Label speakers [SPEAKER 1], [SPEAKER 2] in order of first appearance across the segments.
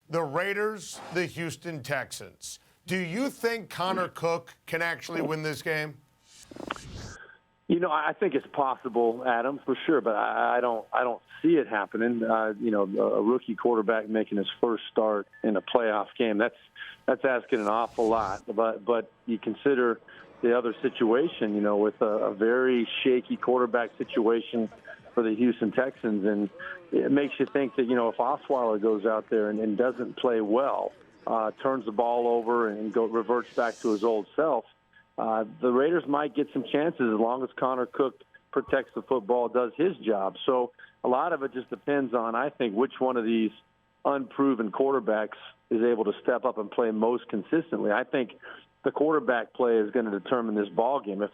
[SPEAKER 1] The Raiders, the Houston Texans. Do you think Connor Cook can actually win this game?
[SPEAKER 2] You know, I think it's possible, Adam, for sure, but I don't see it happening. You know, a rookie quarterback making his first start in a playoff game, that's asking an awful lot. But you consider the other situation, you know, with a very shaky quarterback situation for the Houston Texans, and it makes you think that, you know, if Osweiler goes out there and doesn't play well, turns the ball over and reverts back to his old self, the Raiders might get some chances as long as Connor Cook protects the football, does his job. So a lot of it just depends on, I think, which one of these unproven quarterbacks is able to step up and play most consistently. I think the quarterback play is going to determine this ball game. If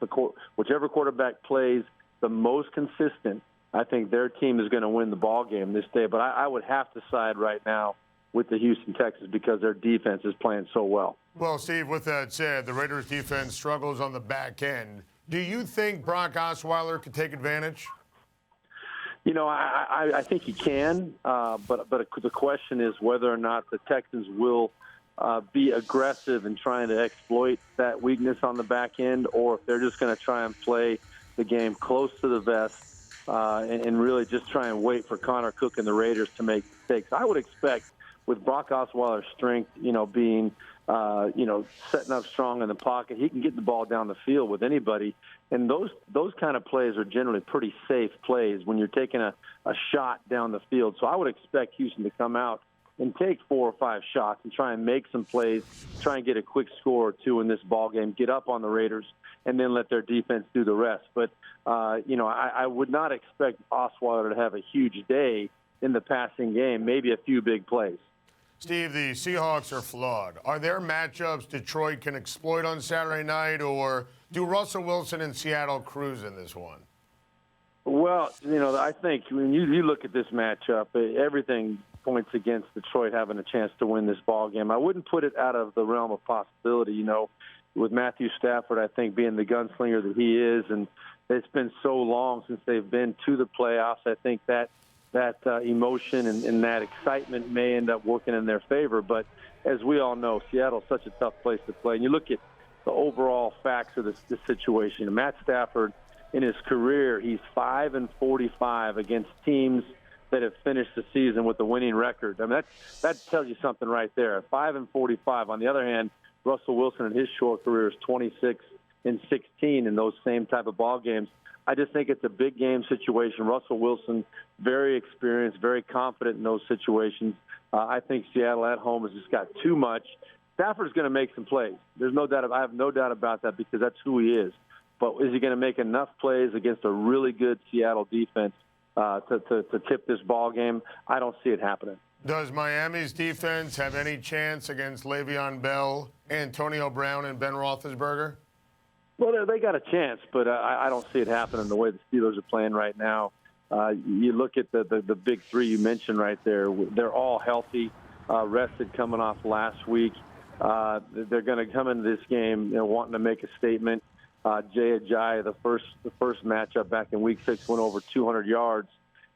[SPEAKER 2] whichever quarterback plays the most consistent, I think their team is going to win the ball game this day. But I would have to side right now with the Houston Texans because their defense is playing so well.
[SPEAKER 1] Well, Steve, with that said, the Raiders' defense struggles on the back end. Do you think Brock Osweiler could take advantage?
[SPEAKER 2] You know, I think he can, but the question is whether or not the Texans will be aggressive in trying to exploit that weakness on the back end, or if they're just going to try and play the game close to the vest and really just try and wait for Connor Cook and the Raiders to make mistakes. I would expect with Brock Osweiler's strength, you know, being, you know, setting up strong in the pocket, he can get the ball down the field with anybody. And those kind of plays are generally pretty safe plays when you're taking a shot down the field. So I would expect Houston to come out and take 4 or 5 shots and try and make some plays, try and get a quick score or two in this ball game, get up on the Raiders, and then let their defense do the rest. But, you know, I would not expect Osweiler to have a huge day in the passing game, maybe a few big plays.
[SPEAKER 1] Steve, the Seahawks are flawed. Are there matchups Detroit can exploit on Saturday night, or do Russell Wilson and Seattle cruise in this one?
[SPEAKER 2] Well, you know, I think when you look at this matchup, everything points against Detroit having a chance to win this ball game. I wouldn't put it out of the realm of possibility. You know, with Matthew Stafford, I think, being the gunslinger that he is, and it's been so long since they've been to the playoffs, I think that emotion and that excitement may end up working in their favor. But as we all know, Seattle's such a tough place to play. And you look at the overall facts of this situation. Matt Stafford, in his career, he's 5-45 against teams that have finished the season with a winning record. I mean, that tells you something right there. 5-45. On the other hand, Russell Wilson in his short career is 26-16 in those same type of ball games. I just think it's a big game situation. Russell Wilson, very experienced, very confident in those situations. I think Seattle at home has just got too much. Stafford's going to make some plays. There's no doubt. I have no doubt about that because that's who he is. But is he going to make enough plays against a really good Seattle defense to tip this ball game? I don't see it happening.
[SPEAKER 1] Does Miami's defense have any chance against Le'Veon Bell, Antonio Brown, and Ben Roethlisberger?
[SPEAKER 2] Well, they got a chance, but I don't see it happening the way the Steelers are playing right now. You look at the big three you mentioned right there. They're all healthy, rested coming off last week. They're going to come into this game, you know, wanting to make a statement. Jay Ajayi, the first matchup back in Week 6, went over 200 yards.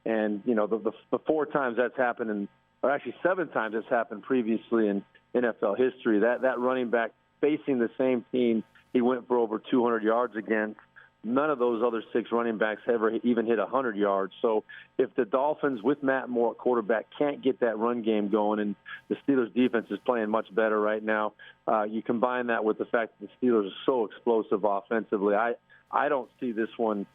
[SPEAKER 2] And, you know, the 4 times that's happened, or actually 7 times it's happened previously in NFL history, that running back facing the same team he went for over 200 yards against. None of those other 6 running backs ever even hit 100 yards. So if the Dolphins, with Matt Moore at quarterback, can't get that run game going, and the Steelers' defense is playing much better right now, you combine that with the fact that the Steelers are so explosive offensively, I don't see this one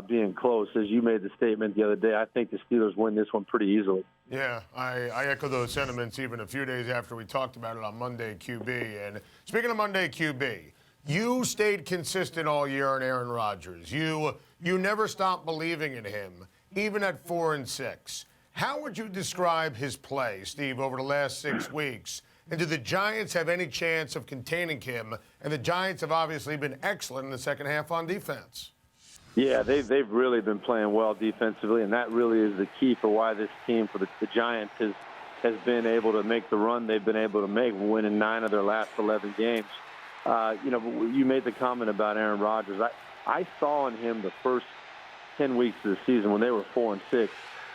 [SPEAKER 2] being close. As you made the statement the other day, I think the Steelers win this one pretty easily.
[SPEAKER 1] Yeah, I echo those sentiments even a few days after we talked about it on Monday QB. And speaking of Monday QB, you stayed consistent all year on Aaron Rodgers. You never stopped believing in him, even at 4-6. How would you describe his play, Steve, over the last 6 weeks? And do the Giants have any chance of containing him? And the Giants have obviously been excellent in the second half on defense.
[SPEAKER 2] Yeah, they've really been playing well defensively, and that really is the key for why this team, for the Giants, has been able to make the run they've been able to make, winning 9 of their last 11 games. You know, you made the comment about Aaron Rodgers. I saw in him the first 10 weeks of the season when they were 4-6.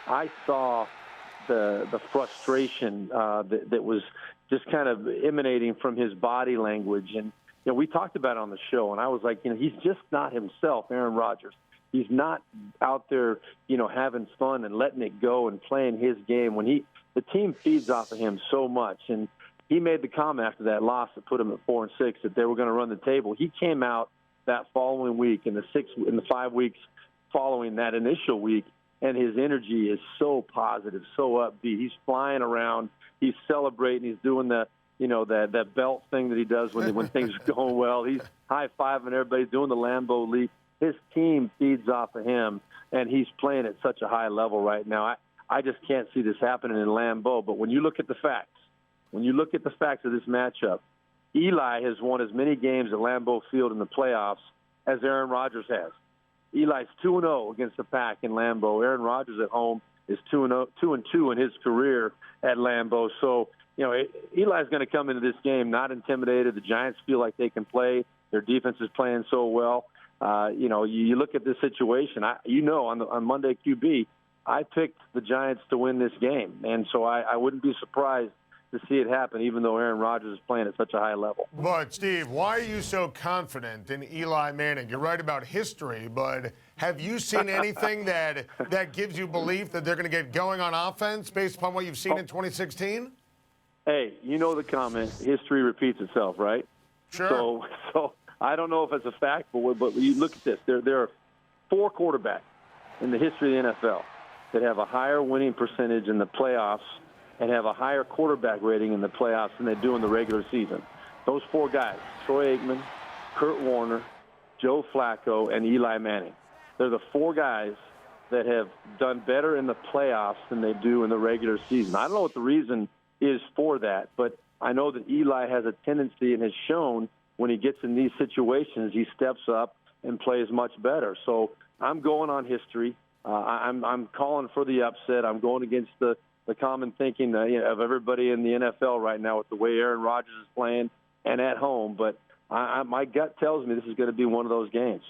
[SPEAKER 2] I saw the frustration that was just kind of emanating from his body language. And we talked about it on the show, and I was like, he's just not himself, Aaron Rodgers. He's not out there, having fun and letting it go and playing his game. When the team feeds off of him so much, and he made the comment after that loss that put him at 4-6 that they were going to run the table. He came out that following week in the 5 weeks following that initial week, and his energy is so positive, so upbeat. He's flying around, he's celebrating, he's doing the that belt thing that he does when things are going well. He's high-fiving everybody, doing the Lambeau leap. His team feeds off of him, and he's playing at such a high level right now. I just can't see this happening in Lambeau. But when you look at the facts, of this matchup, Eli has won as many games at Lambeau Field in the playoffs as Aaron Rodgers has. Eli's 2-0 against the Pack in Lambeau. Aaron Rodgers at home is 2-2 in his career at Lambeau. So, Eli's going to come into this game not intimidated. The Giants feel like they can play. Their defense is playing so well. You look at this situation. On Monday QB, I picked the Giants to win this game, and so I wouldn't be surprised to see it happen, even though Aaron Rodgers is playing at such a high level.
[SPEAKER 1] But, Steve, why are you so confident in Eli Manning? You're right about history, but have you seen anything that gives you belief that they're going to get going on offense based upon what you've seen in 2016?
[SPEAKER 2] Hey, the comment, history repeats itself, right?
[SPEAKER 1] Sure.
[SPEAKER 2] So I don't know if it's a fact, but you look at this. There are 4 quarterbacks in the history of the NFL that have a higher winning percentage in the playoffs and have a higher quarterback rating in the playoffs than they do in the regular season. Those 4 guys, Troy Aikman, Kurt Warner, Joe Flacco, and Eli Manning. They're the 4 guys that have done better in the playoffs than they do in the regular season. I don't know what the reason is for that, but I know that Eli has a tendency and has shown when he gets in these situations, he steps up and plays much better. So I'm going on history. I'm calling for the upset. I'm going against the common thinking of everybody in the NFL right now with the way Aaron Rodgers is playing and at home. But my gut tells me this is going to be one of those games.